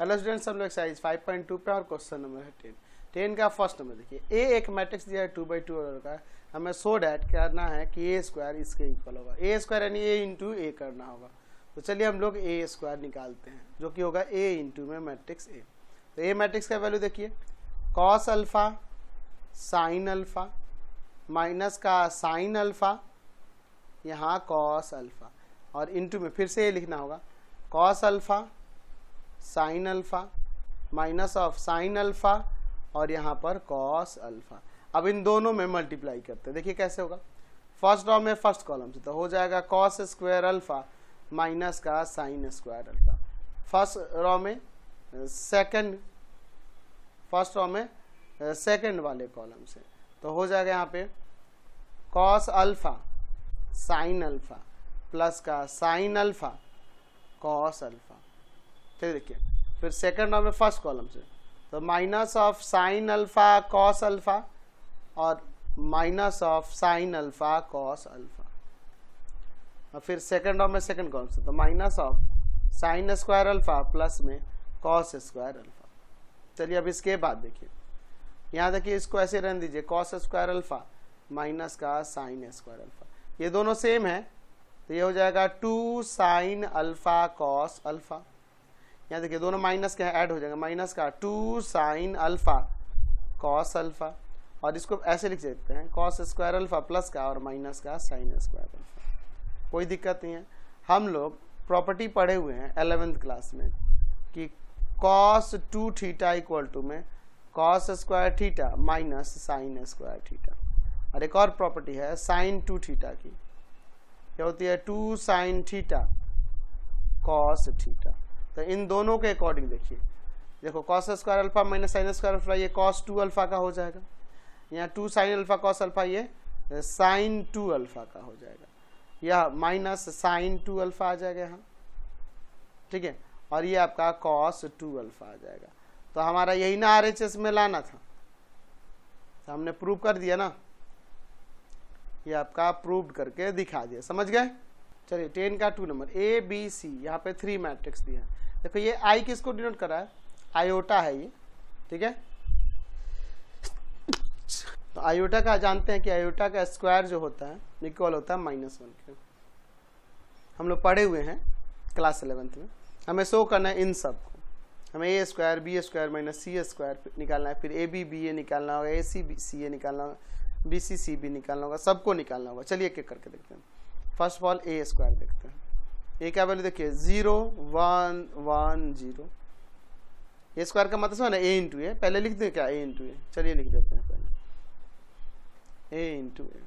Hello students, हम लोग exercise 5.2 पे और क्वेश्चन नंबर है 10 का फर्स्ट नंबर देखिए। ए एक मैट्रिक्स दिया है 2/2 ऑर्डर का। हमें सो डैट करना है कि ए स्क्वायर इसके इक्वल होगा। ए स्क्वायर यानी ए इंटू ए करना होगा। तो चलिए हम लोग ए स्क्वायर निकालते हैं, जो कि होगा ए इंटू में मैट्रिक्स ए। तो ए मैट्रिक्स का वैल्यू देखिए, cos alpha sine alpha minus का साइन अल्फा, यहाँ कॉस अल्फा, और इंटू में फिर से ये लिखना होगा cos alpha sine alpha minus of sine alpha और यहाँ पर कॉस अल्फा। अब इन दोनों में मल्टीप्लाई करते हैं, देखिए कैसे होगा। फर्स्ट रॉ में फर्स्ट कॉलम से तो हो जाएगा कॉस स्क्वायर अल्फा माइनस का sine square alpha. First row में सेकंड वाले कॉलम से तो हो जाएगा यहाँ पे cos alpha sine alpha plus का साइन अल्फा कॉस अल्फा। ठीक, देखिए फिर सेकंड रॉ में फर्स्ट कॉलम से तो minus of sine alpha cos alpha और minus of sine alpha cos alpha. और फिर सेकंड रॉ में सेकंड कॉलम से तो minus of sign square alpha plus में कॉस स्क्वायर अल्फा। चलिए अब इसके बाद देखिए, यहाँ देखिए इसको ऐसे रहने दीजिए, कॉस स्क्वायर अल्फा माइनस का साइन स्क्वायर अल्फा। ये दोनों सेम है तो ये हो जाएगा 2 साइन अल्फा कॉस अल्फा। यहाँ देखिए दोनों माइनस के ऐड हो जाएगा, माइनस का 2 साइन अल्फा कॉस अल्फा, और इसको ऐसे लिख सकते हैं कॉस स्क्वायर अल्फा प्लस का और माइनस का साइन स्क्वायर अल्फा। कोई दिक्कत नहीं है। हम लोग प्रॉपर्टी पढ़े हुए हैं 11th क्लास में कि कॉस 2 थीटा इक्वल टू में cos square theta minus sine square theta. और एक और प्रॉपर्टी है साइन 2 थीटा की, क्या होती है 2 साइन थीटा कॉस थीटा। तो इन दोनों के अकॉर्डिंग देखिए, देखो cos square alpha minus sine square alpha ये कॉस 2 अल्फा का हो जाएगा, यहाँ 2 साइन अल्फा कॉस अल्फा ये साइन 2 अल्फा का हो जाएगा, यह माइनस साइन 2 अल्फा आ जाएगा यहाँ। ठीक है, और ये आपका कॉस 2 अल्फा आ जाएगा। तो हमारा यही ना RHS में लाना था, तो हमने प्रूव कर दिया ना, ये आपका प्रूव करके दिखा दिया, समझ गए। चलिए 10 का 2 नंबर ए बी सी, यहाँ पे 3 मैट्रिक्स दिया है। देखो ये आई किसको डिनोट कर रहा है, आयोटा है ये। ठीक है, तो आयोटा का जानते हैं कि आयोटा का स्क्वायर जो होता है इक्वल होता है -1 के। हम लोग पढ़े हुए हैं क्लास 11th में। हमें शो करना है इन सब को, हमें ए स्क्वायर बी स्क्वायर माइनस सी स्क्वायर निकालना है, फिर ए बी बी ए निकालना होगा, ए सी बी सी ए निकालना होगा, बी सी सी बी निकालना होगा, सबको निकालना होगा। चलिए एक एक करके देखते हैं। First of all A square देखते हैं। ए का वैल्यू देखिए 0 1 1 0। ए स्क्वायर का मतलब है ना ए इंटू ए, पहले लिख दें क्या ए इंटू ए, चलिए लिख देते हैं पहले ए इंटू ए।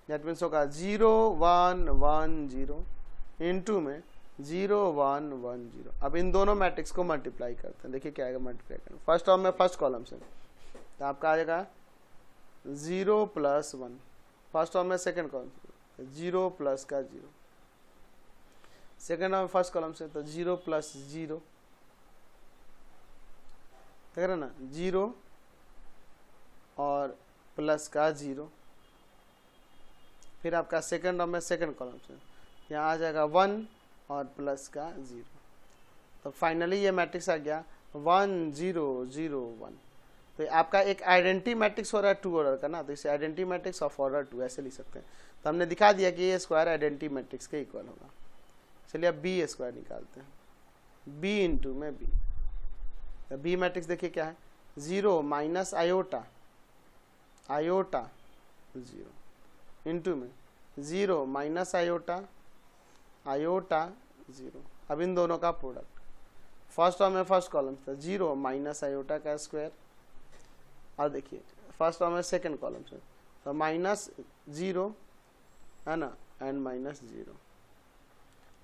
दैट मीन्स होगा 0 1 1 0 इंटू में 0 1 1 0। अब इन दोनों मैट्रिक्स को मल्टीप्लाई करते हैं, देखिए क्या आएगा मल्टीप्लाई करना। फर्स्ट टर्म में फर्स्ट कॉलम से तो आपका आ जाएगा 0 प्लस 1, फर्स्ट टर्म में सेकेंड कॉलम से 0 प्लस का 0, सेकेंड में फर्स्ट कॉलम से तो 0 प्लस 0, देख रहे ना 0 और प्लस का 0। फिर आपका सेकेंड में सेकेंड कॉलम से यहाँ आ जाएगा 1 और प्लस का 0। तो फाइनली ये मैट्रिक्स आ गया 1 0 0 1। तो आपका एक आइडेंटिटी मैट्रिक्स हो रहा है 2 ऑर्डर का ना, तो इसे आइडेंटिटी मैट्रिक्स ऑफ ऑर्डर 2 ऐसे लिख सकते हैं। तो हमने दिखा दिया कि ये स्क्वायर आइडेंटिटी मैट्रिक्स के इक्वल होगा। चलिए अब बी स्क्वायर निकालते हैं, बी इंटू में बी। तो बी मैट्रिक्स देखिए क्या है 0 माइनस आयोटा आयोटा 0 इंटू में 0 माइनस आयोटा आयोटा 0। अब इन दोनों का प्रोडक्ट फर्स्ट टर्म में फर्स्ट कॉलम से 0 माइनस आयोटा का स्क्वायर, और देखिए फर्स्ट टर्म में सेकेंड कॉलम से तो -0 है ना एंड -0।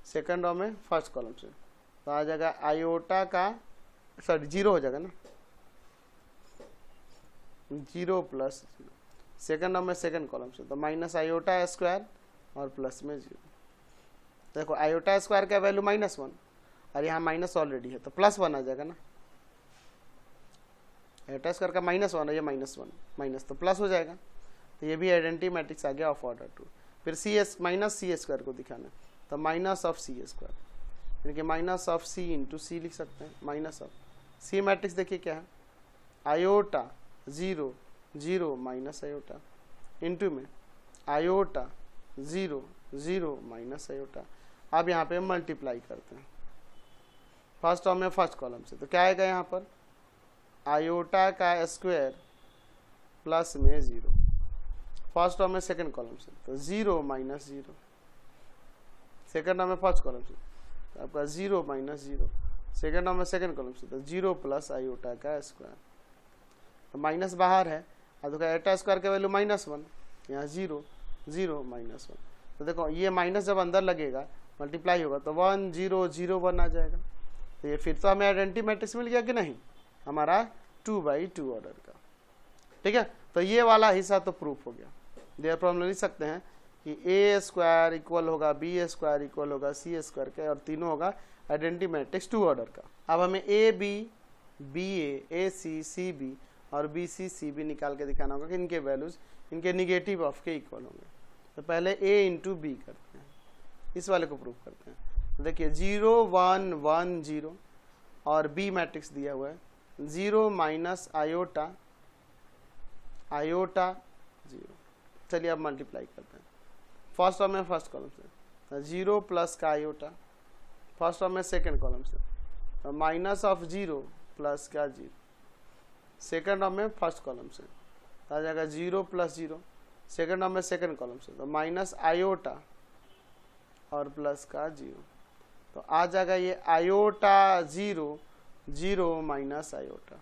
सेकेंड रो में फर्स्ट कॉलम से तो आ जाएगा आयोटा का 0 हो जाएगा ना 0 प्लस 0। सेकेंड रो में सेकेंड कॉलम से तो माइनस आयोटा स्क्वायर और प्लस में 0। देखो आयोटा स्क्वायर का वैल्यू -1 और यहाँ माइनस ऑलरेडी है तो +1 आ जाएगा ना। आयोटा स्क्वायर का -1 है, ये -1 माइनस तो प्लस हो जाएगा। तो ये भी आइडेंटिटी मैट्रिक्स आ गया ऑफ ऑर्डर 2। फिर सी एस माइनस सी स्क्वायर को दिखाना तो माइनस ऑफ सी स्क्वायर यानी कि माइनस ऑफ सी इंटू सी लिख सकते हैं। माइनस ऑफ सी मैट्रिक्स देखिए क्या है, आयोटा 0 0 माइनस आयोटा इंटू में आयोटा 0 0 माइनस आयोटा। अब यहाँ पे मल्टीप्लाई करते हैं फर्स्ट टर्म में फर्स्ट कॉलम से, तो क्या आएगा यहाँ पर आयोटा का स्क्वायर प्लस में 0 फर्स्ट टर्म में सेकंड कॉलम से, तो 0 माइनस 0 सेकंड टर्म में फर्स्ट कॉलम से, तो आपका 0 माइनस 0 सेकंड टर्म में सेकंड कॉलम से, तो 0 प्लस आयोटा का स्क्वायर, तो माइनस बाहर है, अब तो आयोटा स्क्वायर का वैल्यू -1, यहाँ 0 0 -1। तो देखो ये माइनस जब अंदर लगेगा मल्टीप्लाई होगा तो 1 0 0 1 आ जाएगा। तो ये फिर तो हमें आइडेंटिटी मैट्रिक्स मिल गया कि नहीं, हमारा 2/2 ऑर्डर का। ठीक है, तो ये वाला हिस्सा तो प्रूफ हो गया। देयरफॉर हम लिख सकते हैं कि ए स्क्वायर इक्वल होगा बी स्क्वायर इक्वल होगा सी स्क्वायर का, और तीनों होगा आइडेंटिटी मैट्रिक्स 2 ऑर्डर का। अब हमें A B B A C C B और बी सी सी बी निकाल के दिखाना होगा कि इनके वैल्यूज इनके निगेटिव ऑफ के इक्वल होंगे। तो पहले ए इंटू बी करते हैं, इस वाले को प्रूव करते हैं। तो देखिए 0 1 1 0 और बी मैट्रिक्स दिया हुआ है 0 माइनस आयोटा आयोटा 0। चलिए अब मल्टीप्लाई करते हैं फर्स्ट टर्म में फर्स्ट कॉलम से, 0 प्लस का आयोटा फर्स्ट टर्म में सेकंड कॉलम से, तो माइनस ऑफ 0 प्लस का 0 सेकंड टर्म में फर्स्ट कॉलम से, तो आ जाएगा 0 प्लस 0 सेकंड टर्म में सेकंड कॉलम से, तो माइनस आयोटा और प्लस का 0, तो आ जाएगा ये आयोटा 0 0 माइनस आयोटा।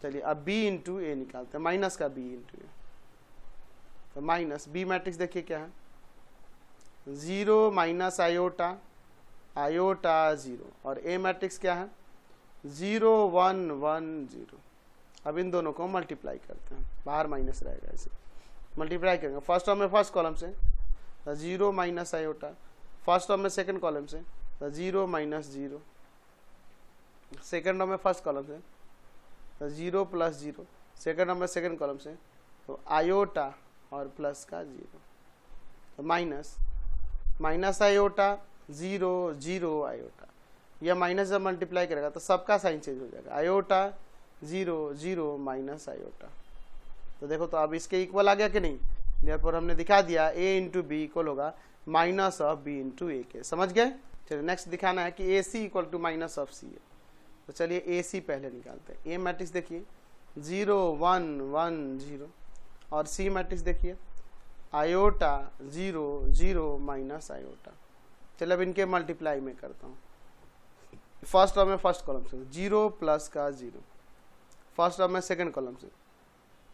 चलिए अब b इंटू ए निकालते हैं, माइनस का b इंटू ए, तो माइनस बी मैट्रिक्स देखिए क्या है 0 माइनस आयोटा आयोटा 0 और ए मैट्रिक्स क्या है 0 1 1 0। अब इन दोनों को मल्टीप्लाई करते हैं, बाहर माइनस रहेगा, ऐसे मल्टीप्लाई करेंगे फर्स्ट टर्म में फर्स्ट कॉलम से, तो 0 माइनस आयोटा फर्स्ट टर्म में सेकंड कॉलम से, तो 0 माइनस 0 सेकंड टर्म में फर्स्ट कॉलम से, तो 0 प्लस 0 सेकंड टर्म में सेकंड कॉलम से, तो आयोटा और प्लस का 0, तो माइनस माइनस आयोटा 0 0 आयोटा। यह माइनस जब मल्टीप्लाई करेगा तो सबका साइन चेंज हो जाएगा, आयोटा 0 0 माइनस आयोटा। तो देखो तो अब इसके इक्वल आ गया कि नहीं, देयरफॉर हमने दिखा दिया a इंटू बी इक्वल होगा माइनस ऑफ बी इंटू ए के। समझ गए। चलिए नेक्स्ट दिखाना है कि ए सी इक्वल टू माइनस ऑफ सी है। तो चलिए ए सी पहले निकालते हैं। ए मैट्रिक्स देखिए 0 1 1 0 और सी मैट्रिक्स देखिए आयोटा 0 0 माइनस आयोटा। चलिए अब इनके मल्टीप्लाई में करता हूँ। फर्स्ट टर्म में फर्स्ट कॉलम से 0 प्लस का 0, फर्स्ट टर्म में सेकंड कॉलम से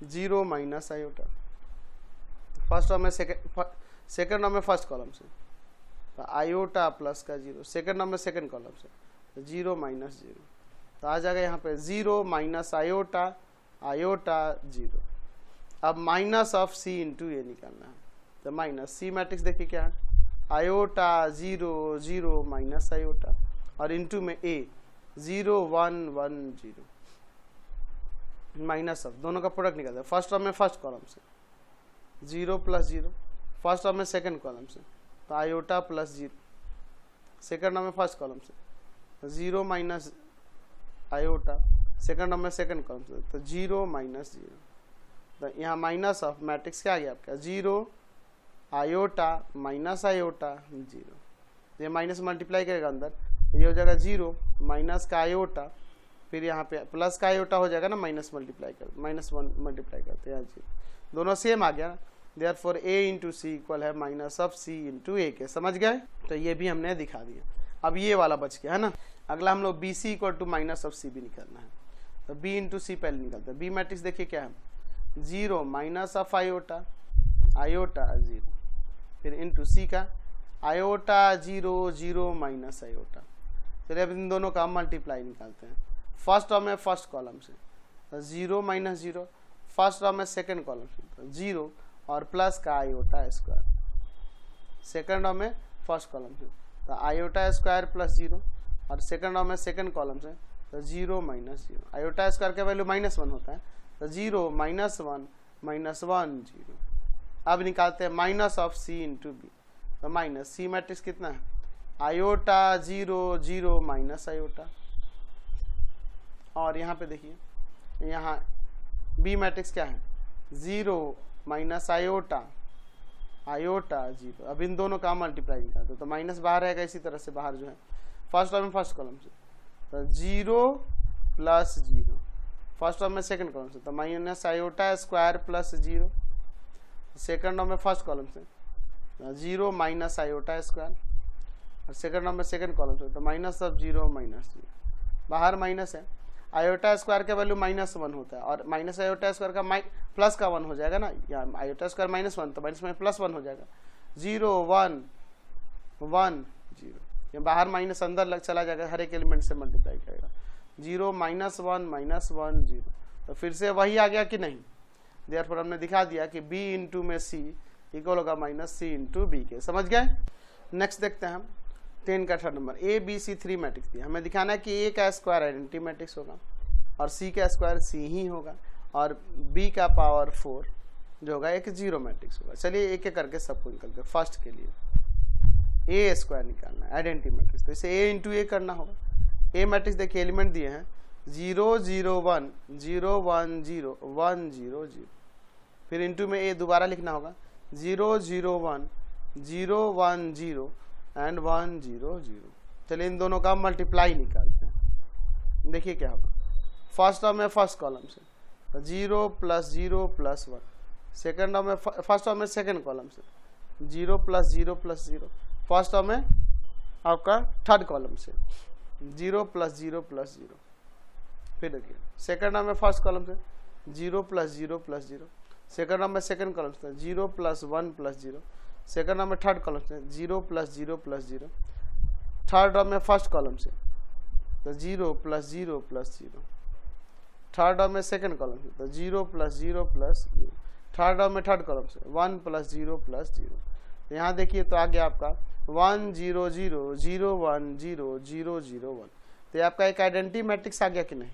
0 माइनस आयोटा, फर्स्ट टर्म में सेकंड टर्म में फर्स्ट कॉलम से तो आयोटा प्लस का 0, सेकंड टर्म में सेकंड कॉलम से तो 0 माइनस 0। तो आ जाएगा यहाँ पे 0 माइनस आयोटा आयोटा 0। अब माइनस ऑफ सी इंटू ए निकालना है। तो माइनस सी मैट्रिक्स देखिए क्या है आयोटा 0 0 माइनस आयोटा और इंटू में ए 0 1 1 0 माइनस ऑफ दोनों का प्रोडक्ट निकालते हैं। फर्स्ट टर्म में फर्स्ट कॉलम से 0 प्लस 0, फर्स्ट टर्म में सेकंड कॉलम से तो आयोटा प्लस 0, सेकंड टर्म में फर्स्ट कॉलम से तो 0 माइनस आयोटा, सेकंड टर्म में सेकंड कॉलम से तो 0 माइनस 0। तो यहाँ माइनस ऑफ मैट्रिक्स क्या आ गया आपका 0 आयोटा माइनस आयोटा 0। ये माइनस मल्टीप्लाई करेगा अंदर, ये हो जाएगा 0 माइनस का आयोटा, फिर यहाँ पे प्लस का आयोटा हो जाएगा ना, माइनस मल्टीप्लाई कर माइनस 1 मल्टीप्लाई करते हैं 0, दोनों सेम आ गया। देयरफॉर ए इंटू सी इक्वल है माइनस ऑफ सी इंटू ए के। समझ गए। तो ये भी हमने दिखा दिया। अब ये वाला बच गया है ना। अगला हम लोग B C equal to minus of C भी निकालना है। तो बी इंटू सी पहले निकालते हैं। बी मैट्रिक्स देखिए क्या है 0 माइनस ऑफ आयोटा आयोटा 0, फिर इंटू सी का आयोटा 0 0 माइनस आयोटा। चलिए अब इन दोनों का मल्टीप्लाई निकालते हैं। फर्स्ट टर्म में फर्स्ट कॉलम से तो 0 माइनस 0, फर्स्ट टर्म में सेकंड कॉलम से तो 0 और प्लस का आयोटा स्क्वायर, सेकंड टर्म में फर्स्ट कॉलम से तो आयोटा स्क्वायर प्लस 0 और सेकंड टर्म में सेकंड कॉलम से तो 0 माइनस 0। आयोटा स्क्वायर का वैल्यू -1 होता है तो 0 माइनस 1 माइनस 1 0। अब निकालते हैं minus of C into B. तो माइनस सी मैट्रिक्स कितना है आयोटा 0 0 माइनस आयोटा। और यहाँ पे देखिए, यहाँ बी मैट्रिक्स क्या है, 0 माइनस आयोटा, आयोटा 0। अब इन दोनों का मल्टीप्लाई निकालते तो माइनस बाहर रहेगा, इसी तरह से बाहर जो है फर्स्ट टर्म में फर्स्ट कॉलम से तो 0 प्लस 0, फर्स्ट टर्म में सेकंड कॉलम से तो minus iota square plus 0, second term में फर्स्ट कॉलम से 0 माइनस आयोटा स्क्वायर, और सेकंड टर्म में सेकंड कॉलम से तो माइनस ऑफ 0 माइनस 0, बाहर माइनस है, आयोटा स्क्वायर का वैल्यू -1 होता है और माइनस आयोटा स्क्वायर का प्लस का 1 हो जाएगा ना, यहाँ आयोटा स्क्वायर -1 तो माइनस में +1 हो जाएगा, 0 1 1 0, ये बाहर माइनस अंदर लग चला जाएगा, हर एक एलिमेंट से मल्टीप्लाई करेगा, 0 -1 0, तो फिर से वही आ गया कि नहीं, देयरफॉर हमने दिखा दिया कि b इंटू में c इक्वल होगा -c इंटू बी के। समझ गए। नेक्स्ट देखते हैं हम 10 का third number, A B C 3 matrix दिया, हमें दिखाना है कि ए का स्क्वायर आइडेंटिटी मैट्रिक्स होगा और सी का स्क्वायर सी ही होगा और बी का पावर 4 जो होगा एक 0 मैट्रिक्स होगा। चलिए एक एक करके सबको निकलते हैं। फर्स्ट के लिए ए स्क्वायर निकालना है आइडेंटिटी मैट्रिक्स, तो इसे ए इंटू ए करना होगा। ए मैट्रिक्स देखिए एलिमेंट दिए हैं 0 0 1 0 1 0 1 0 0, फिर इंटू में ए दोबारा लिखना होगा 0 0 1 0 1 0 एंड 1 0 0। चलिए इन दोनों का मल्टीप्लाई निकालते हैं, देखिए क्या होगा। फर्स्ट टर्म में फर्स्ट कॉलम से 0 प्लस 0 प्लस 1, सेकंड टर्म में फर्स्ट टर्म में सेकंड कॉलम से 0 प्लस 0 प्लस 0, फर्स्ट टर्म में आपका थर्ड कॉलम से 0 प्लस 0 प्लस 0, फिर देखिए सेकंड टर्म में फर्स्ट कॉलम से 0 प्लस 0 प्लस 0, सेकंड टर्म में सेकंड कॉलम से 0 प्लस 1 प्लस 0, सेकंड टर्म में थर्ड कॉलम से 0 प्लस 0 प्लस 0, थर्ड टर्म में फर्स्ट कॉलम से तो 0 प्लस 0 प्लस 0, थर्ड टर्म में सेकंड कॉलम से तो 0 प्लस 0 प्लस 0, थर्ड टर्म में थर्ड कॉलम से 1 प्लस 0 प्लस 0। यहाँ देखिए तो आ गया आपका 1 0 0 0 1 0 0 0 1, तो ये आपका एक आइडेंटिटी मैट्रिक्स आ गया कि नहीं,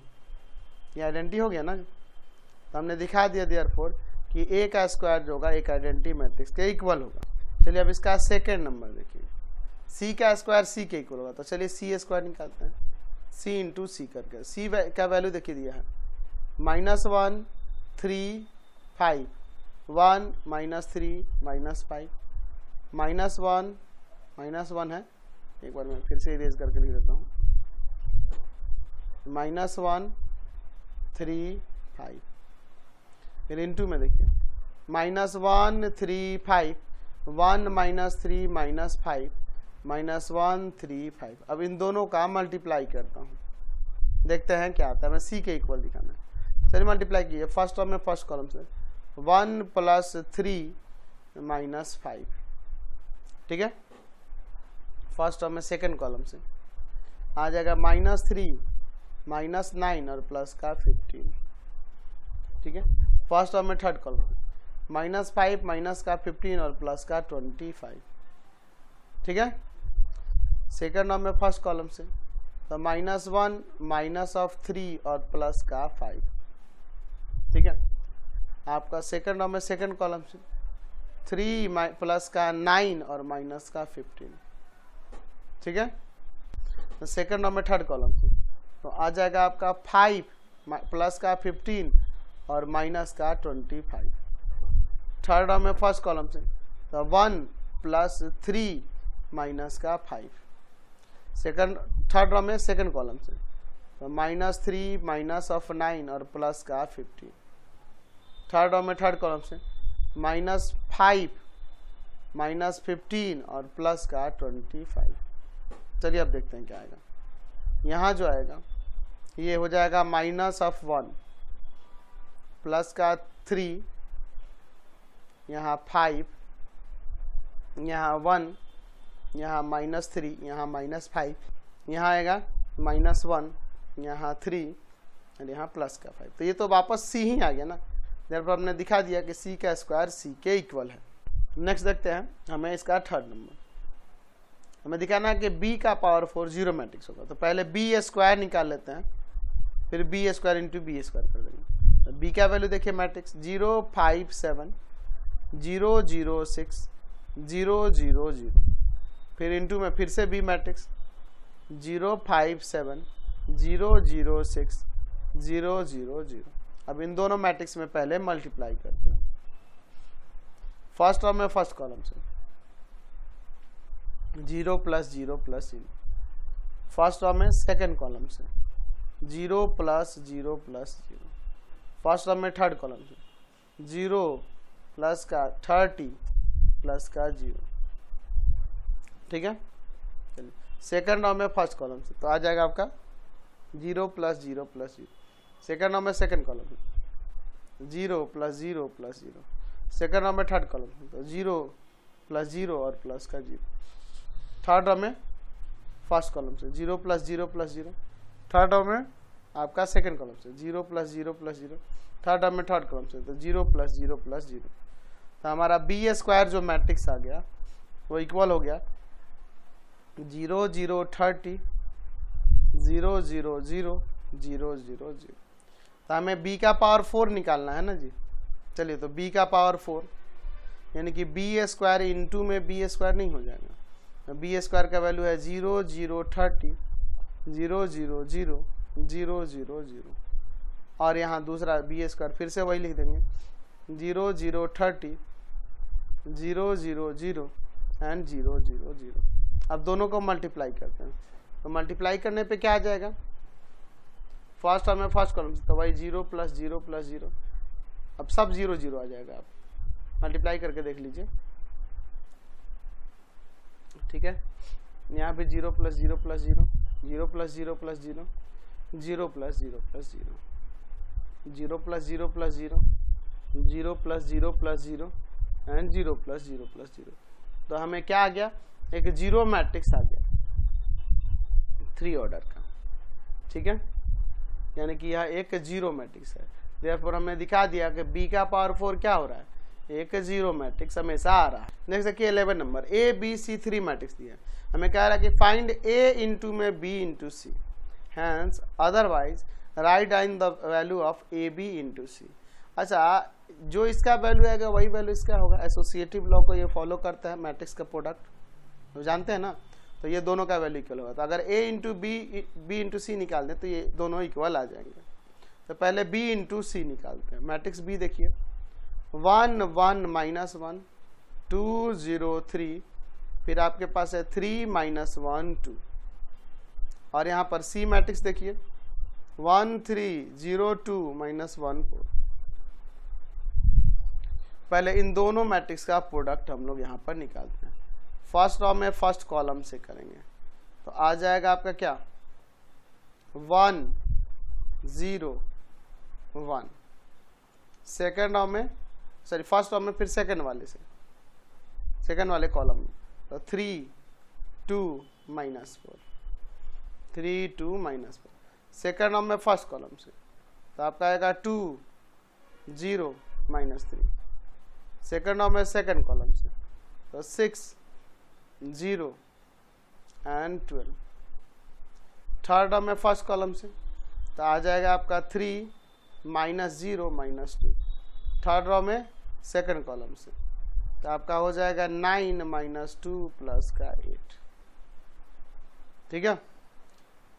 ये आइडेंटिटी हो गया ना। तो हमने दिखा दिया देयरफॉर कि ए का स्क्वायर जो होगा एक आइडेंटिटी मैट्रिक्स के इक्वल होगा। चलिए अब इसका सेकेंड नंबर देखिए, सी का स्क्वायर सी के इक्वल होगा, तो चलिए सी स्क्वायर निकालते हैं, सी इंटू सी करके। सी का वैल्यू देखिए दिया है -1 3 5 1 -3 -5 -1 है, एक बार मैं फिर से इरेज करके लिख देता हूँ, -1 3 5, फिर इंटू में देखिए -1 3 5 1 -3 -5 -1 3 5। अब इन दोनों का मल्टीप्लाई करता हूँ, देखते हैं क्या आता है। मैं सी के इक्वल दिखाना है, चलिए मल्टीप्लाई कीजिए। फर्स्ट टर्म में फर्स्ट कॉलम से 1 प्लस 3 -5, ठीक है। फर्स्ट टर्म में सेकंड कॉलम से आ जाएगा -3 -9 और प्लस का 15, ठीक है। फर्स्ट टर्म में थर्ड कॉलम -5 माइनस का 15 और प्लस का 25, ठीक है। सेकंड टर्म में फर्स्ट कॉलम से तो -1 माइनस ऑफ 3 और प्लस का 5, ठीक है। आपका सेकंड टर्म में सेकंड कॉलम से 3 प्लस का 9 और माइनस का 15, ठीक है। तो सेकंड टर्म में थर्ड कॉलम से तो आ जाएगा आपका 5 प्लस का 15 और माइनस का 25। थर्ड टर्म में फर्स्ट कॉलम से तो 1 प्लस 3 माइनस का 5, सेकंड थर्ड टर्म में सेकंड कॉलम से तो -3 माइनस ऑफ 9 और प्लस का 15, थर्ड टर्म में थर्ड कॉलम से -5 माइनस 15 और प्लस का 25। चलिए अब देखते हैं क्या आएगा। यहाँ जो आएगा ये हो जाएगा -1 प्लस का 3, यहाँ 5, यहाँ 1, यहाँ -3, यहाँ -5, यहाँ आएगा -1, यहाँ 3 और यहाँ प्लस का 5। तो ये तो वापस सी ही आ गया ना, जब हमने दिखा दिया कि सी का स्क्वायर सी के इक्वल है। नेक्स्ट देखते हैं हमें इसका थर्ड नंबर, हमें दिखाना है कि b का पावर 4 0 मैट्रिक्स होगा। तो पहले b स्क्वायर निकाल लेते हैं, फिर b square into b square कर देंगे। तो b का वैल्यू देखिए मैट्रिक्स 0 5 7 0 0 6 0 0 0, फिर इनटू में फिर से बी मैट्रिक्स 0 5 7 0 0 6 0 0 0। अब इन दोनों मैट्रिक्स में पहले मल्टीप्लाई करते हैं। फर्स्ट टर्म में फर्स्ट कॉलम से 0 प्लस 0 प्लस 0। फर्स्ट टर्म में सेकेंड कॉलम से 0 प्लस 0 प्लस 0। फर्स्ट टर्म में थर्ड कॉलम से 0 प्लस का 30 प्लस का 0। ठीक है, चलिए सेकेंड टर्म में फर्स्ट कॉलम से तो आ जाएगा आपका 0 प्लस 0 प्लस 0। सेकेंड टर्म में सेकेंड कॉलम से 0 प्लस 0 प्लस 0। सेकेंड टर्म में थर्ड कॉलम से तो 0 प्लस 0 और प्लस का 0। थर्ड टर्म में फर्स्ट कॉलम से 0 प्लस 0 प्लस 0। थर्ड टर्म में आपका सेकेंड कॉलम से 0 प्लस 0 प्लस 0। थर्ड टर्म में थर्ड कॉलम से तो 0 प्लस 0 प्लस 0। तो हमारा बी स्क्वायर जो मैट्रिक्स आ गया वो इक्वल हो गया 0 0 30 0 0 0 0 0 0। तो हमें b का पावर 4 निकालना है ना जी। चलिए तो b का पावर 4 यानी कि बी स्क्वायर इंटू में बी स्क्वायर नहीं हो जाएगा। बी स्क्वायर का वैल्यू है 0 0 30 0 0 0 0 0 0। और यहाँ दूसरा बी स्क्वायर फिर से वही लिख देंगे 0 0 30 0 0 0 एंड 0 0 0। अब दोनों को मल्टीप्लाई करते हैं तो मल्टीप्लाई करने पे क्या आ जाएगा। फर्स्ट टर्म में फर्स्ट कॉलम तो वही 0 प्लस 0 प्लस 0। अब सब 0 0 आ जाएगा। आप मल्टीप्लाई करके देख लीजिए। ठीक है, यहाँ पे 0 plus 0 plus 0 0 plus 0 plus 0 0 plus 0 plus 0 0 plus 0 plus 0 0 plus 0 plus 0 and 0 plus 0 plus 0। तो हमें क्या आ गया, एक जीरो मैट्रिक्स आ गया 3 ऑर्डर का। ठीक है, यानी कि यह एक जीरो मैट्रिक्स है। देयरफॉर हमने दिखा दिया कि b का पावर 4 क्या हो रहा है, एक जीरो मैट्रिक्स हमेशा आ रहा है। नेक्स्ट देखिए 11 number a b c 3 matrix दिया। हमें कह रहा है कि फाइंड a इंटू में b into C, hence otherwise write down the value of A B into C. अच्छा, जो इसका वैल्यू आएगा वही वैल्यू इसका होगा। एसोसिएटिव लॉ को ये फॉलो करता है मैट्रिक्स का प्रोडक्ट, तो जानते हैं ना। तो ये दोनों का वैल्यू इक्वल होगा। तो अगर a इंटू बी इंटू सी निकाल दें तो ये दोनों इक्वल आ जाएंगे। तो पहले b इंटू सी निकालते हैं। मैट्रिक्स b देखिए 1 1 माइनस 1 2 0 3, फिर आपके पास है 3 माइनस 1 2। और यहाँ पर c मैट्रिक्स देखिए 1 3 0 2 माइनस 1 4। पहले इन दोनों मैट्रिक्स का प्रोडक्ट हम लोग यहाँ पर निकालते हैं। फर्स्ट रॉ में फर्स्ट कॉलम से करेंगे तो आ जाएगा आपका क्या 1 0 1। सेकेंड रॉ में सॉरी फर्स्ट रॉ में फिर सेकेंड वाले से, सेकेंड वाले कॉलम में तो 3 2 माइनस 4 3 2 माइनस 4। सेकेंड रॉ में फर्स्ट कॉलम से तो आपका आएगा 2 0 माइनस 3। सेकेंड रॉ में सेकेंड कॉलम से तो 6 0 एंड 12। थर्ड रॉ में फर्स्ट कॉलम से तो आ जाएगा आपका 3 माइनस 0 माइनस 2। थर्ड रॉ में सेकंड कॉलम से तो आपका हो जाएगा 9 माइनस 2 प्लस का 8। ठीक है,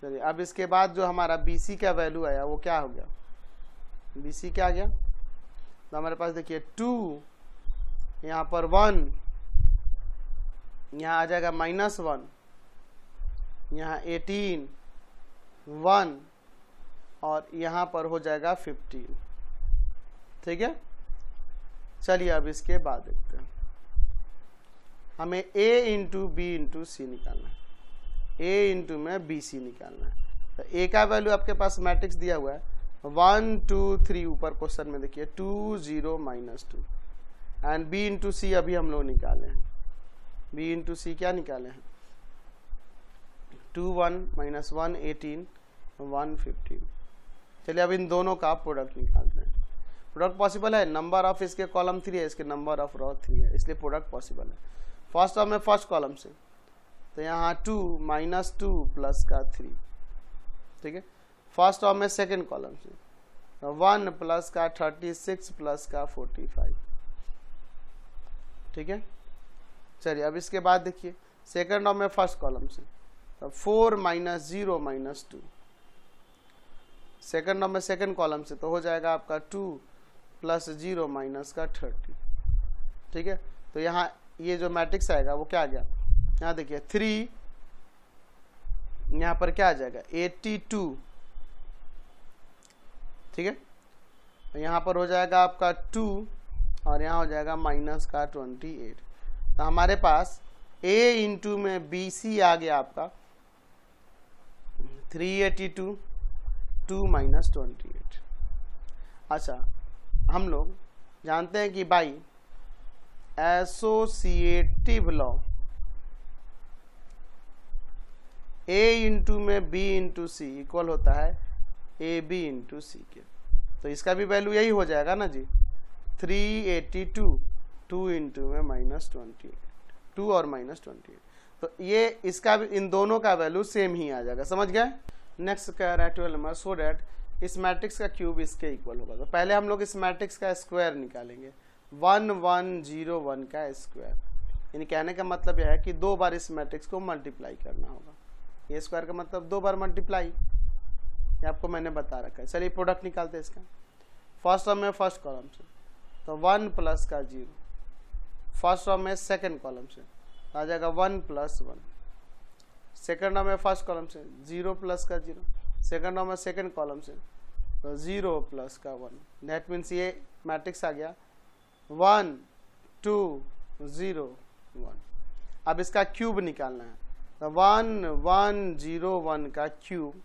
चलिए अब इसके बाद जो हमारा BC का वैल्यू आया वो क्या हो गया, BC क्या आ गया। तो हमारे पास देखिए 2, यहाँ पर 1, यहाँ आ जाएगा माइनस 1, यहाँ 18 1 और यहाँ पर हो जाएगा 15। ठीक है, चलिए अब इसके बाद देखते हैं। हमें a इंटू बी इंटू सी निकालना है, a इंटू में BC निकालना है। तो a का वैल्यू आपके पास मैट्रिक्स दिया हुआ है 1 2 3, ऊपर क्वेश्चन में देखिए 2 0 माइनस 2 एंड b इंटू सी अभी हम लोग निकाले हैं। b इंटू सी क्या निकाले हैं 2 1 माइनस 1 18 1 15। चलिए अब इन दोनों का प्रोडक्ट निकालते हैं। प्रोडक्ट पॉसिबल है, नंबर ऑफ इसके कॉलम 3 है, इसके नंबर ऑफ रो 3 है, इसलिए प्रोडक्ट पॉसिबल है। फर्स्ट रॉ में फर्स्ट कॉलम से तो यहाँ 2 माइनस 2 प्लस का 3। ठीक है, फर्स्ट रॉ में सेकेंड कॉलम से तो 1 प्लस का 36 प्लस का 45। ठीक है, चलिए अब इसके बाद देखिए सेकंड रो में फर्स्ट कॉलम से, तो 4 माइनस 0 माइनस 2, सेकंड रो में सेकंड कॉलम से, तो हो जाएगा आपका 2 प्लस 0 माइनस का 30। ठीक है, तो यहाँ ये जो मैट्रिक्स आएगा वो क्या आ गया, यहाँ देखिए 3, यहाँ पर क्या आ जाएगा 82। ठीक है, यहाँ पर हो जाएगा आपका 2 और यहाँ हो जाएगा माइनस का 28। तो हमारे पास a इंटू में BC आ गया आपका 382, 2 माइनस 28। अच्छा, हम लोग जानते हैं कि by associative law a into में b इंटू सी इक्वल होता है AB इंटू सी के। तो इसका भी वैल्यू यही हो जाएगा ना जी, 382, 2 इंटू में माइनस 28, 2 और माइनस 28। तो ये इसका भी, इन दोनों का वैल्यू सेम ही आ जाएगा। समझ गए। नेक्स्ट कह रहा है 12 नंबर, सो डैट इस मैट्रिक्स का क्यूब इसके इक्वल होगा। तो पहले हम लोग इस मैट्रिक्स का स्क्वायर निकालेंगे, 1 1 0 1 का स्क्वायर। यानी कहने का मतलब यह है कि 2 बार इस मैट्रिक्स को मल्टीप्लाई करना होगा। ये स्क्वायर का मतलब 2 बार मल्टीप्लाई, ये आपको मैंने बता रखा है। चलिए प्रोडक्ट निकालते हैं इसका। फर्स्ट रो में फर्स्ट कॉलम से, तो 1 प्लस का 0, फर्स्ट रो में सेकंड कॉलम से आ जाएगा 1 प्लस 1, सेकंड रो में फर्स्ट कॉलम से 0 प्लस का 0, सेकंड रो में सेकंड कॉलम से तो 0 प्लस का 1। दैट मीन्स ये मैट्रिक्स आ गया 1 2 0 1। अब इसका क्यूब निकालना है, तो 1 1 0 1 का क्यूब।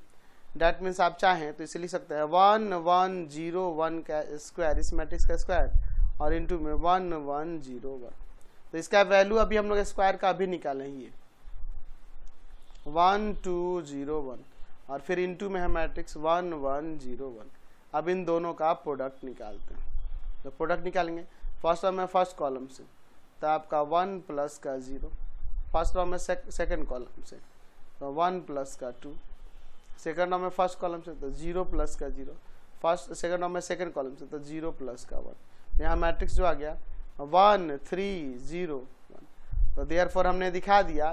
डैट मीन्स आप चाहें तो इसे लिख सकते हैं 1 1 0 1 का स्क्वायर, इस मैट्रिक्स का स्क्वायर, और इंटू में 1 1 0 1। तो इसका वैल्यू अभी हम लोग स्क्वायर का अभी निकालेंगे 1 2 0 1, और फिर इंटू में है मैट्रिक्स 1 1 0 1। अब इन दोनों का प्रोडक्ट निकालते हैं। तो प्रोडक्ट निकालेंगे फर्स्ट रो में फर्स्ट कॉलम से, तो आपका 1 प्लस का 0, फर्स्ट रो में सेकंड कॉलम से तो 1 प्लस का 2, सेकंड रो में फर्स्ट कॉलम से तो 0 प्लस का 0, फर्स्ट सेकंड रो में सेकंड कॉलम से तो 0 प्लस का 1। यहाँ मैट्रिक्स जो आ गया 1 3 0 1। तो देयरफॉर हमने दिखा दिया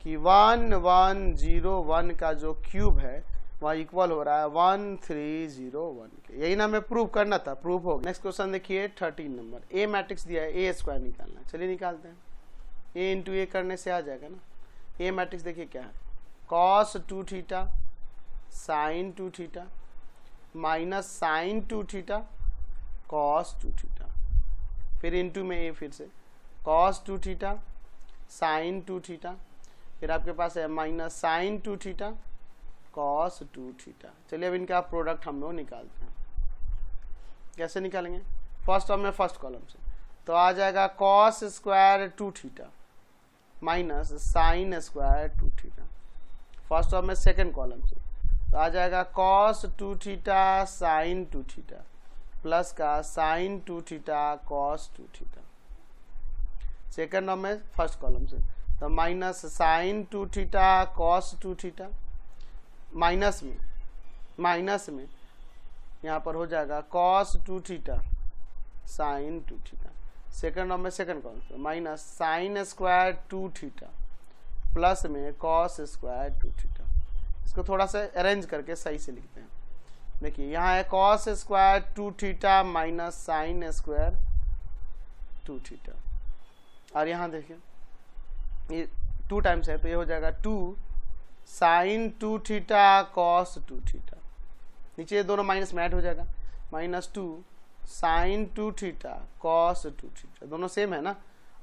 कि 1 1 0 1 का जो क्यूब है वह इक्वल हो रहा है 1 3 0 1 के। यही ना हमें प्रूव करना था, प्रूव हो गया। नेक्स्ट क्वेश्चन देखिए 13 नंबर, ए मैट्रिक्स दिया है, ए स्क्वायर निकालना है। चलिए निकालते हैं। ए इंटू ए करने से आ जाएगा ना। ए मैट्रिक्स देखिए क्या है, cos 2 theta sine 2 theta minus sine 2 theta cos 2 theta, फिर इंटू में ए फिर से cos 2 थीटा साइन 2 थीटा, फिर आपके पास है minus sine 2 theta cos 2 theta. चलिए अब इनका प्रोडक्ट हम लोग निकालते हैं। कैसे निकालेंगे, फर्स्ट रो में फर्स्ट कॉलम से, तो आ जाएगा cos square 2 theta minus sine square 2 theta. First row में सेकंड कॉलम से, तो आ जाएगा cos 2 theta sine 2 theta plus का sine 2 theta cos 2 theta. Second row में फर्स्ट कॉलम से, तो minus sine 2 theta cos 2 theta, minus में यहाँ पर हो जाएगा cos 2 theta sine 2 theta. Second row में सेकंड कॉलम से minus sine square 2 theta plus में cos स्क्वायर 2 थीटा। इसको थोड़ा सा अरेंज करके सही से लिखते हैं। देखिए यहाँ है cos square 2 theta minus sine square 2 theta, और यहाँ देखिए ये 2 टाइम्स है तो ये हो जाएगा 2 साइन 2 थीटा cos 2 थीटा। नीचे ये दोनों माइनस में ऐड हो जाएगा, minus 2 sine 2 theta cos 2 theta. दोनों सेम है ना,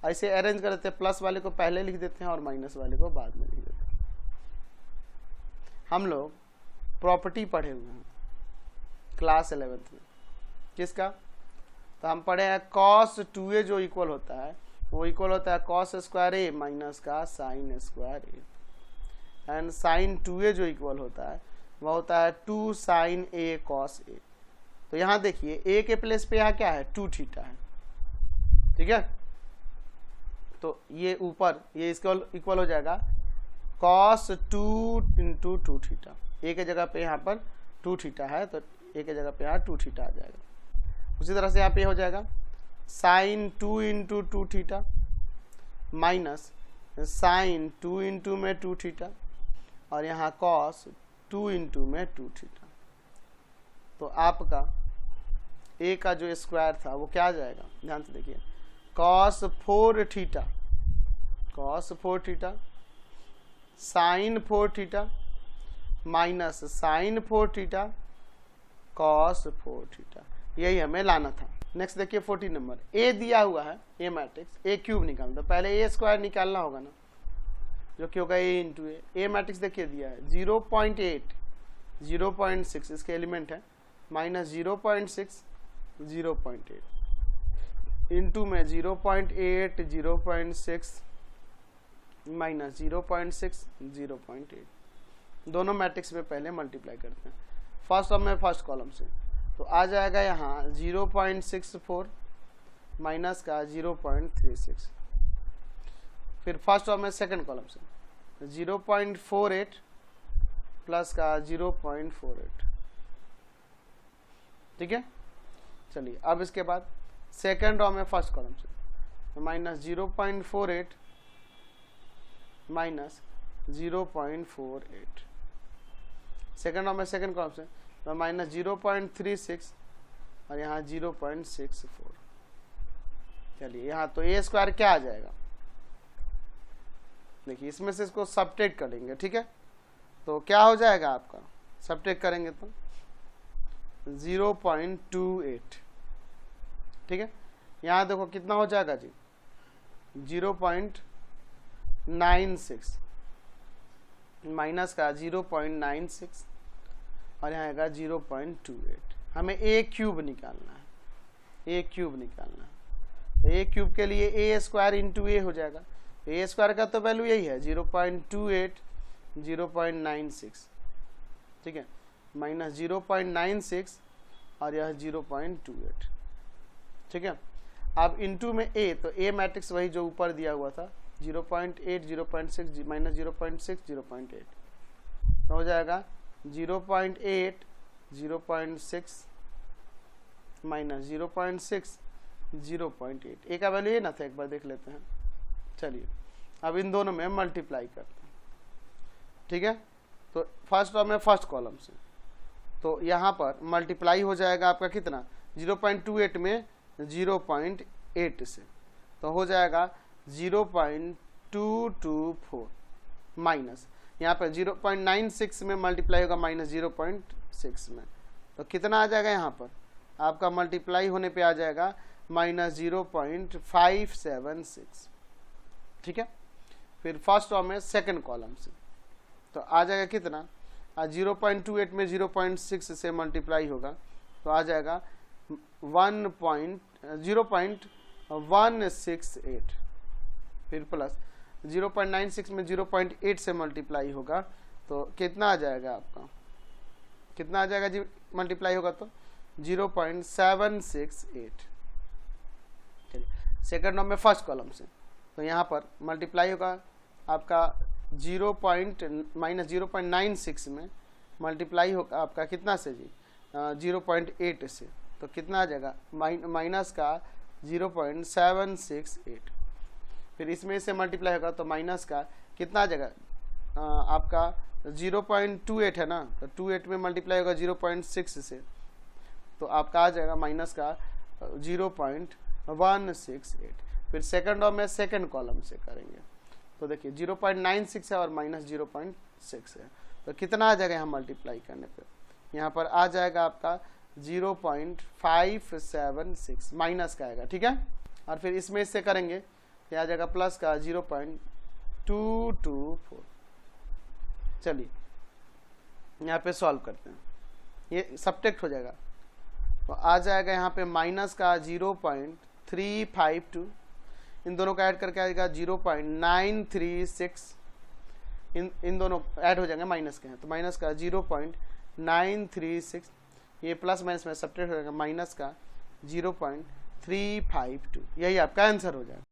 ऐसे अरेंज कर देते हैं। प्लस वाले को पहले लिख देते हैं और माइनस वाले को बाद में लिख देते हैं। हम लोग प्रॉपर्टी पढ़े हुए हैं क्लास 11th में। किसका, तो हम पढ़े हैं cos 2a जो इक्वल होता है वो इक्वल होता है cos स्क्वायर a माइनस का sine square a, and sine 2a जो इक्वल होता है वह होता है 2 साइन a cos a। तो यहाँ देखिए a के प्लेस पे यहाँ क्या है 2 थीटा है, ठीक है। तो ये ऊपर ये इसके इक्वल हो जाएगा cos 2 इंटू 2 थीटा। a के जगह पे यहाँ पर 2 थीटा है तो a के जगह पे यहाँ 2 थीटा आ जाएगा। उसी तरह से यहाँ पे हो जाएगा sine 2 into 2 theta minus sine 2 into में 2 थीटा और यहाँ कॉस 2 इंटू में 2 थीटा। तो आपका ए का जो स्क्वायर था वो क्या आ जाएगा, ध्यान से देखिए, cos 4 theta, cos 4 theta sine 4 theta minus sine 4 theta cos 4 theta, यही हमें लाना था। नेक्स्ट देखिए 14 नंबर, ए दिया हुआ है, ए मैट्रिक्स, ए क्यूब निकालना, तो पहले ए स्क्वायर निकालना होगा ना, जो कि होगा ए इंटू ए। ए मैट्रिक्स देखिए दिया है 0.8 0.6 इसके एलिमेंट है, माइनस 0.6 0.8 इंटू में 0.8 0.6 माइनस 0.6 0.8, दोनों मैट्रिक्स में पहले मल्टीप्लाई करते हैं। फर्स्ट और में फर्स्ट कॉलम से तो आ जाएगा यहाँ 0.64 माइनस का 0.36, फिर फर्स्ट और में सेकंड कॉलम से 0.48 प्लस का 0.48, ठीक है। चलिए अब इसके बाद सेकंड रो में फर्स्ट कॉलम से तो माइनस 0.48 माइनस 0.48, सेकंड रो में सेकंड कॉलम से तो माइनस 0.36 और यहाँ 0.64। चलिए यहाँ तो ए स्क्वायर क्या आ जाएगा, देखिए इसमें से इसको सबट्रैक्ट करेंगे, ठीक है। तो क्या हो जाएगा आपका, सबट्रैक्ट करेंगे तो 0.28, ठीक है। यहाँ देखो कितना हो जाएगा जी 0.96 माइनस का 0.96 और यहाँ आएगा 0.28। हमें ए क्यूब निकालना है, ए क्यूब निकालना है, तो ए क्यूब के लिए ए स्क्वायर इंटू ए हो जाएगा, ए स्क्वायर का तो वैल्यू यही है 0.28 0.96, ठीक है, माइनस 0.96 और यह 0.28, ठीक है। अब इंटू में ए, तो ए मैट्रिक्स वही जो ऊपर दिया हुआ था 0.8 0.6 माइनस 0.6 0.8, तो हो जाएगा 0.8 0.6 माइनस 0.6 0.8। ए का वैल्यू ये ना था, एक बार देख लेते हैं। चलिए अब इन दोनों में मल्टीप्लाई करते हैं, ठीक है। तो फर्स्ट रो में फर्स्ट कॉलम से तो यहाँ पर मल्टीप्लाई हो जाएगा आपका कितना 0.28 में 0.8 से, तो हो जाएगा 0.224 माइनस यहाँ पर 0.96 में मल्टीप्लाई होगा माइनस 0.6 में, तो कितना आ जाएगा यहाँ पर आपका मल्टीप्लाई होने पे आ जाएगा माइनस 0.576, ठीक है। फिर फर्स्ट रो में सेकंड कॉलम से तो आ जाएगा कितना 0.28 में 0.6 से मल्टीप्लाई होगा तो आ जाएगा 0.168, फिर प्लस 0.96 में 0.8 से मल्टीप्लाई होगा तो कितना आ जाएगा आपका, कितना आ जाएगा जी मल्टीप्लाई होगा तो 0.768। चलिए सेकंड रो में फर्स्ट कॉलम से तो यहाँ पर मल्टीप्लाई होगा आपका माइनस 0.96 में मल्टीप्लाई होगा आपका कितना से जी 0.8 से, तो कितना आ जाएगा माइनस का 0.768, फिर इसमें से मल्टीप्लाई होगा तो माइनस का कितना आ जाएगा आपका 0.28 है ना, तो 28 में मल्टीप्लाई होगा 0.6 से, तो आपका आ जाएगा माइनस का 0.168। फिर सेकंड रो में सेकंड कॉलम से करेंगे तो देखिए 0.96 है और माइनस 0.6 है, तो कितना आ जाएगा यहाँ मल्टीप्लाई करने पे, यहाँ पर आ जाएगा आपका 0.576 माइनस का आएगा, ठीक है। और फिर इसमें इससे करेंगे तो आ जाएगा प्लस का 0.224। चलिए यहाँ पे सॉल्व करते हैं, ये सबट्रैक्ट हो जाएगा तो आ जाएगा यहाँ पे माइनस का 0.352, इन दोनों का ऐड करके आएगा 0.936, इन दोनों ऐड हो जाएंगे माइनस के हैं तो माइनस का 0.936, ये प्लस माइनस में सबट्रैक्ट हो जाएगा माइनस का 0.352, यही आपका आंसर हो जाएगा।